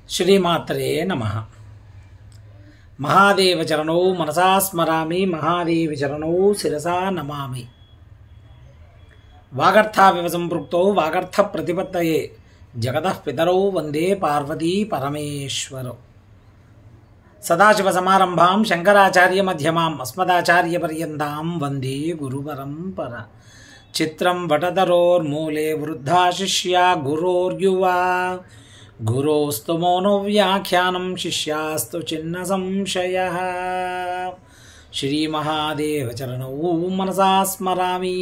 श्रीमात्रे नमः। महादेव चरणौ मनसा स्मरामि, महादेव चरणौ शिरसा नमामि। वागर्थाविव संपृक्तौ वागर्थ प्रतिपत्तये जगतः पितरौ वंदे पार्वती परमेश्वरौ। सदाशिव समारंभां शंकराचार्य मध्यमाम् अस्मदाचार्य पर्यन्तां वंदे गुरुपरंपरा। चित्रं वटधरोर्मूले वृद्धा शिष्या गुरोर्युवा, गुरोस्तु मौनो व्याख्यानं शिष्यास्तु चिन्न संशयः। श्री महादेव चरणौ मनसा स्मरामि,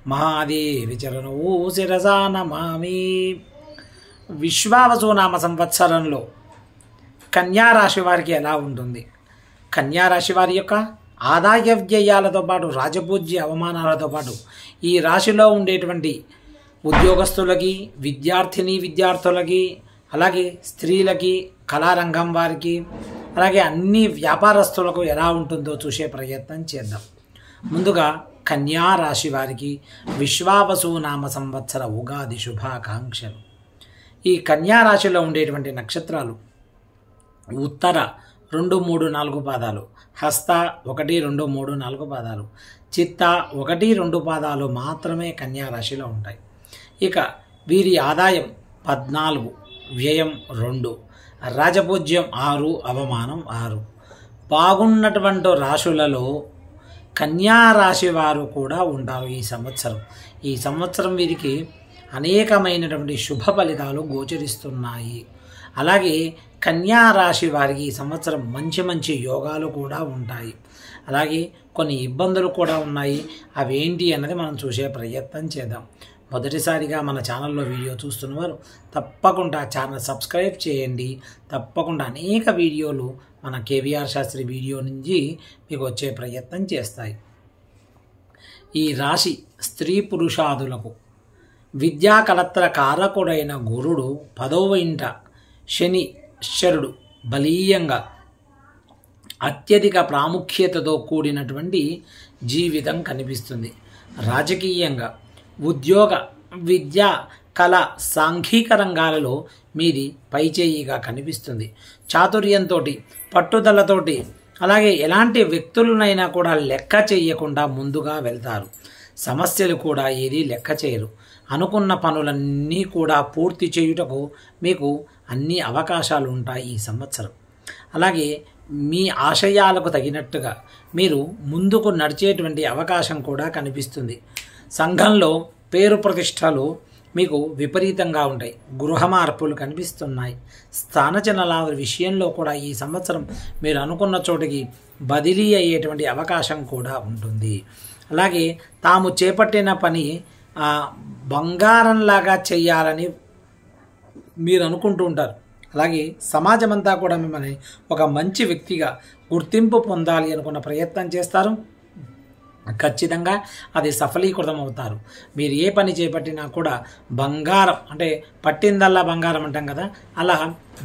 महादेव चरणौ शिरसा नमामि। విశ్వావసు నామ సంవత్సరంలో కన్యా రాశి వారికి ఎలా ఉంటుంది? కన్యా రాశి వారి యొక్క ఆదాయ వ్యయాలతో పాటు రాజపూజ్య అవమానాలతో పాటు ఈ రాశిలో ఉండేటువంటి ఉద్యోగస్తులకి, విద్యార్థులకి, అలాగే స్త్రీలకి, కళారంగం వారికి, అలాగే అన్ని వ్యాపారస్తులకు ఎలా ఉంటుందో చూసే ప్రయత్నం చేద్దాం. ముందుగా కన్యా రాశి వారికి విశ్వావసు నామ సంవత్సర ఉగాది శుభాకాంక్షలు. ఈ కన్యా రాశిలో ఉండేటువంటి నక్షత్రాలు ఉత్తర 2, 3, 4 పాదాలు, హస్త 1, 2, 3, 4 పాదాలు, చిత్త 1, 2 పాదాలు మాత్రమే కన్యా రాశిలో ఉంటాయి. ఇక వీరి ఆదాయం 14, వ్యయం 2, రాజపూజ్యం 6, అవమానం 6. బాగున్నటువంటి రాశులలో కన్యా రాశి వారు కూడా ఉంటారు. ఈ సంవత్సరం వీరికి అనేకమైనటువంటి శుభ ఫలితాలు గోచరిస్తున్నాయి. అలాగే కన్యా రాశి వారికి ఈ సంవత్సరం మంచి యోగాలు కూడా ఉంటాయి. అలాగే కొన్ని ఇబ్బందులు కూడా ఉన్నాయి. అవేంటి అన్నది మనం చూసే ప్రయత్నం చేద్దాం. మొదటిసారిగా మన ఛానల్లో వీడియో చూస్తున్నవారు తప్పకుండా ఛానల్ సబ్స్క్రైబ్ చేయండి. తప్పకుండా అనేక వీడియోలు మన కేవీఆర్ శాస్త్రి వీడియో నుంచి మీకు వచ్చే ప్రయత్నం చేస్తాయి. ఈ రాశి స్త్రీ పురుషాదులకు విద్యా కలత్ర కారకుడైన గురుడు 10వ ఇంట శనిశ్చరుడు బలీయంగా అత్యధిక ప్రాముఖ్యతతో కూడినటువంటి జీవితం కనిపిస్తుంది. రాజకీయంగా, ఉద్యోగ, విద్య, కళ, సాంఘిక రంగాలలో మీది పైచేయిగా కనిపిస్తుంది. చాతుర్యంతో, పట్టుదలతోటి, అలాగే ఎలాంటి వ్యక్తులనైనా కూడా లెక్క చేయకుండా ముందుగా వెళ్తారు. సమస్యలు కూడా ఏది లెక్క చేయరు. అనుకున్న పనులన్నీ కూడా పూర్తి చేయుటకు మీకు అన్ని అవకాశాలు ఉంటాయి ఈ సంవత్సరం. అలాగే మీ ఆశయాలకు తగినట్టుగా మీరు ముందుకు నడిచేటువంటి అవకాశం కూడా కనిపిస్తుంది. సంఘంలో పేరు ప్రతిష్టలు మీకు విపరీతంగా ఉంటాయి. గృహ మార్పులు కనిపిస్తున్నాయి. స్థానచలనాల విషయంలో కూడా ఈ సంవత్సరం మీరు అనుకున్న చోటికి బదిలీ అయ్యేటువంటి అవకాశం కూడా ఉంటుంది. అలాగే తాము చేపట్టిన పని బంగారంలాగా చేయాలని మీరు అనుకుంటూ ఉంటారు. అలాగే సమాజం అంతా కూడా మిమ్మల్ని ఒక మంచి వ్యక్తిగా గుర్తింపు పొందాలి అనుకున్న ప్రయత్నం చేస్తారు. ఖచ్చితంగా అది సఫలీకృతం అవుతారు. మీరు ఏ పని చేపట్టినా కూడా బంగారం, అంటే పట్టిందల్లా బంగారం అంటాం కదా, అలా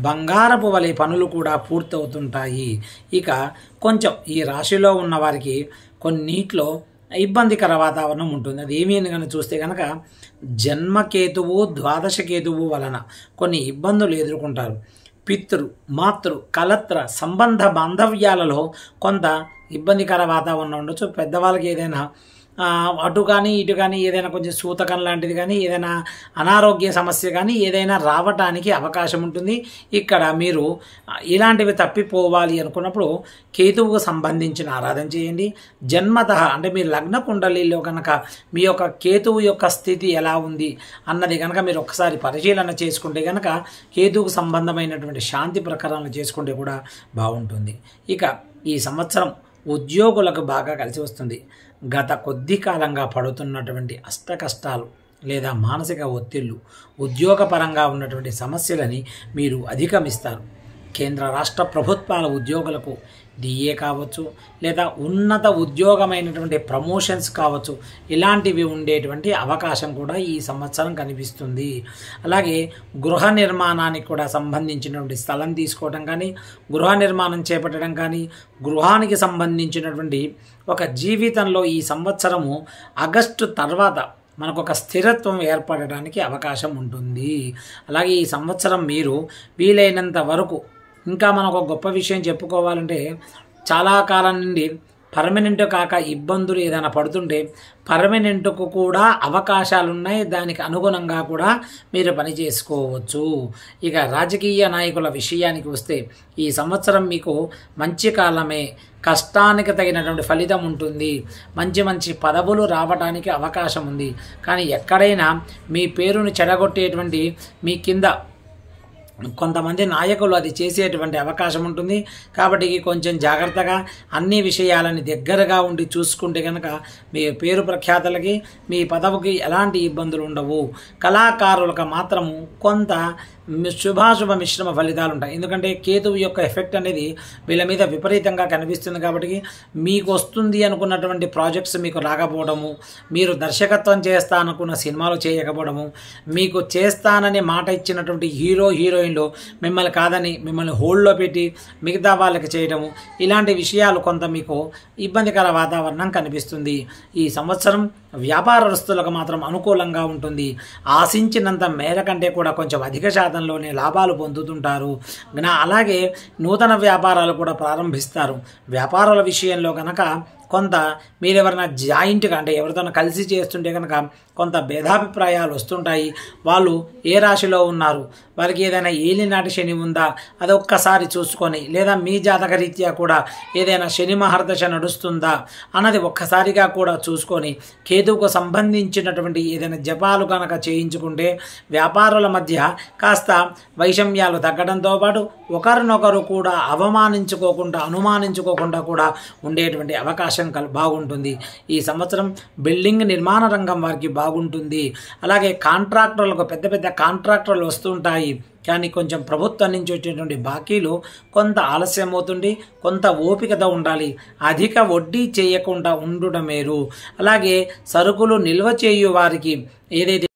బంగారపు వలె పనులు కూడా పూర్తవుతుంటాయి. ఇక కొంచెం ఈ రాశిలో ఉన్న వారికి కొన్నిట్లో ఇబ్బందికర వాతావరణం ఉంటుంది. అది ఏమీ అని చూస్తే కనుక జన్మకేతువు, ద్వాదశకేతువు వలన కొన్ని ఇబ్బందులు ఎదుర్కొంటారు. పితృ, మాతృ, కలత్ర సంబంధ బాంధవ్యాలలో కొంత ఇబ్బందికర వాతావరణం ఉండొచ్చు. పెద్దవాళ్ళకి ఏదైనా అటు కానీ ఇటు కానీ ఏదైనా కొంచెం సూతకం లాంటిది కానీ, ఏదైనా అనారోగ్య సమస్య కానీ ఏదైనా రావటానికి అవకాశం ఉంటుంది. ఇక్కడ మీరు ఇలాంటివి తప్పిపోవాలి అనుకున్నప్పుడు కేతువుకు సంబంధించిన ఆరాధన చేయండి. జన్మతః అంటే మీ లగ్న కుండలిలో కనుక మీ యొక్క కేతువు యొక్క స్థితి ఎలా ఉంది అన్నది కనుక మీరు ఒకసారి పరిశీలన చేసుకుంటే కనుక కేతువుకు సంబంధమైనటువంటి శాంతి ప్రకారాలు చేసుకుంటే కూడా బాగుంటుంది. ఇక ఈ సంవత్సరం ఉద్యోగులకు బాగా కలిసి వస్తుంది. గత కొద్ది కాలంగా పడుతున్నటువంటి అష్టకష్టాలు లేదా మానసిక ఒత్తిళ్లు, ఉద్యోగపరంగా ఉన్నటువంటి సమస్యలని మీరు అధిగమిస్తారు. కేంద్ర రాష్ట్ర ప్రభుత్వాల ఉద్యోగులకు డిఏ కావచ్చు, లేదా ఉన్నత ఉద్యోగమైనటువంటి ప్రమోషన్స్ కావచ్చు, ఇలాంటివి ఉండేటువంటి అవకాశం కూడా ఈ సంవత్సరం కనిపిస్తుంది. అలాగే గృహ నిర్మాణానికి కూడా సంబంధించినటువంటి స్థలం తీసుకోవడం కానీ, గృహ నిర్మాణం చేపట్టడం కానీ, గృహానికి సంబంధించినటువంటి ఒక జీవితంలో ఈ సంవత్సరము ఆగస్టు తర్వాత మనకు ఒక స్థిరత్వం ఏర్పడడానికి అవకాశం ఉంటుంది. అలాగే ఈ సంవత్సరం మీరు వీలైనంత వరకు, ఇంకా మనకు ఒక గొప్ప విషయం చెప్పుకోవాలంటే, చాలా కాలం నుండి పర్మనెంట్ కాక ఇబ్బందులు ఏదైనా పడుతుంటే పర్మనెంట్కు కూడా అవకాశాలు ఉన్నాయి. దానికి అనుగుణంగా కూడా మీరు పని చేసుకోవచ్చు. ఇక రాజకీయ నాయకుల విషయానికి వస్తే ఈ సంవత్సరం మీకు మంచి కాలమే. కష్టానికి తగినటువంటి ఫలితం ఉంటుంది. మంచి మంచి పదవులు రావడానికి అవకాశం ఉంది. కానీ ఎక్కడైనా మీ పేరును చెడగొట్టేటువంటి మీ కింద కొంతమంది నాయకులు అది చేసేటువంటి అవకాశం ఉంటుంది. కాబట్టి కొంచెం జాగ్రత్తగా అన్ని విషయాలని దగ్గరగా ఉండి చూసుకుంటే కనుక మీ పేరు ప్రఖ్యాతలకి, మీ పదవికి ఎలాంటి ఇబ్బందులు ఉండవు. కళాకారులకు మాత్రము కొంత శుభాశుభ మిశ్రమ ఫలితాలు ఉంటాయి. ఎందుకంటే కేతువు యొక్క ఎఫెక్ట్ అనేది వీళ్ళ మీద విపరీతంగా కనిపిస్తుంది. కాబట్టి మీకు వస్తుంది అనుకున్నటువంటి ప్రాజెక్ట్స్ మీకు రాకపోవడము, మీరు దర్శకత్వం చేస్తా అనుకున్న సినిమాలు చేయకపోవడము, మీకు చేస్తానని మాట ఇచ్చినటువంటి హీరో హీరోయిన్లు మిమ్మల్ని కాదని మిమ్మల్ని హోల్డ్లో పెట్టి మిగతా వాళ్ళకి చేయడము, ఇలాంటి విషయాలు కొంత మీకు ఇబ్బందికర వాతావరణం కనిపిస్తుంది. ఈ సంవత్సరం వ్యాపారస్తులకు మాత్రం అనుకూలంగా ఉంటుంది. ఆశించినంత మేర కంటే కూడా కొంచెం అధిక శాతంలోనే లాభాలు పొందుతుంటారు. అలాగే నూతన వ్యాపారాలు కూడా ప్రారంభిస్తారు. వ్యాపారాల విషయంలో కనుక కొంత మీరు ఎవరైనా జాయింట్గా అంటే ఎవరితోనో కలిసి చేస్తుంటే కనుక కొంత భేదాభిప్రాయాలు వస్తుంటాయి. వాళ్ళు ఏ రాశిలో ఉన్నారు, వారికి ఏదైనా ఏలినాటి శని ఉందా అది ఒక్కసారి చూసుకొని, లేదా మీ జాతకరీత్యా కూడా ఏదైనా శని మహర్దశ నడుస్తుందా అన్నది ఒక్కసారిగా కూడా చూసుకొని కేతువుకు సంబంధించినటువంటి ఏదైనా జపాలు కనుక చేయించుకుంటే వ్యాపారుల మధ్య కాస్త వైషమ్యాలు తగ్గడంతో పాటు ఒకరినొకరు కూడా అవమానించుకోకుండా అనుమానించుకోకుండా కూడా ఉండేటువంటి అవకాశం బాగుంటుంది. ఈ సంవత్సరం బిల్డింగ్ నిర్మాణ రంగం వారికి బాగుంటుంది. అలాగే కాంట్రాక్టర్లకు పెద్ద పెద్ద కాంట్రాక్టర్లు వస్తుంటాయి. కానీ కొంచెం ప్రభుత్వం నుంచి వచ్చేటువంటి బాకీలు కొంత ఆలస్యం అవుతుంది. కొంత ఓపికతో ఉండాలి. అధిక వడ్డీ చేయకుండా ఉండడం మేలు. అలాగే సరుకులు నిల్వ చేయు వారికి ఏదైతే